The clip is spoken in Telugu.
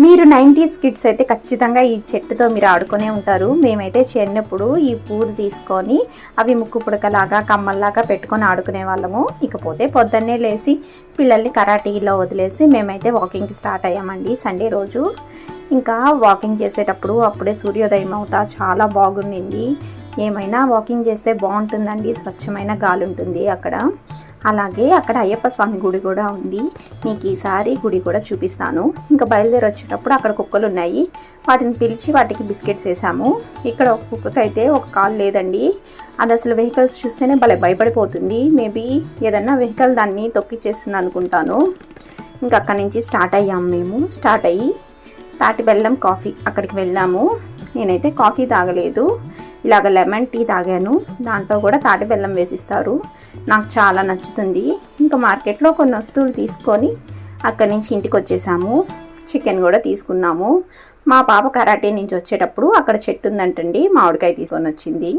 మీరు 90s కిడ్స్ అయితే ఖచ్చితంగా ఈ చెట్టుతో మీరు ఆడుకునే ఉంటారు. మేమైతే చిన్నప్పుడు ఈ పూలు తీసుకొని అవి ముక్కు పుడకలాగా కమ్మల్లాగా పెట్టుకొని ఆడుకునే వాళ్ళము. ఇకపోతే పొద్దున్నే లేచి పిల్లల్ని కరాటీలో వదిలేసి మేమైతే వాకింగ్కి స్టార్ట్ అయ్యామండి సండే రోజు. ఇంకా వాకింగ్ చేసేటప్పుడు అప్పుడే సూర్యోదయం అవుతా చాలా బాగుండింది. ఏమైనా వాకింగ్ చేస్తే బాగుంటుందండి, స్వచ్ఛమైన గాలి ఉంటుంది అక్కడ. అలాగే అక్కడ అయ్యప్ప స్వామి గుడి కూడా ఉంది. మీకు ఈసారి గుడి కూడా చూపిస్తాను. ఇంకా బయలుదేరి వచ్చేటప్పుడు అక్కడ కుక్కలు ఉన్నాయి, వాటిని పిలిచి వాటికి బిస్కెట్స్ వేసాము. ఇక్కడ ఒక కుక్కకైతే ఒక కాలు లేదండి. అది అసలు వెహికల్స్ చూస్తేనే భలే భయపడిపోతుంది. మేబీ ఏదన్నా వెహికల్ దాన్ని తొక్కిచ్చేస్తుంది అనుకుంటాను. ఇంకా అక్కడి నుంచి స్టార్ట్ అయ్యాము. మేము స్టార్ట్ అయ్యి తాటి బెల్లం కాఫీ అక్కడికి వెళ్ళాము. నేనైతే కాఫీ తాగలేదు, ఇలాగ లెమన్ టీ తాగాను. దాంట్లో కూడా తాటి బెల్లం వేసిస్తారు, నాకు చాలా నచ్చుతుంది. ఇంకా మార్కెట్లో కొన్ని వస్తువులు తీసుకొని అక్కడి నుంచి ఇంటికి వచ్చేసాము. చికెన్ కూడా తీసుకున్నాము. మా పాప కరాటే నుంచి వచ్చేటప్పుడు అక్కడ చెట్టు ఉందంటండి, మామిడికాయ తీసుకొని వచ్చింది.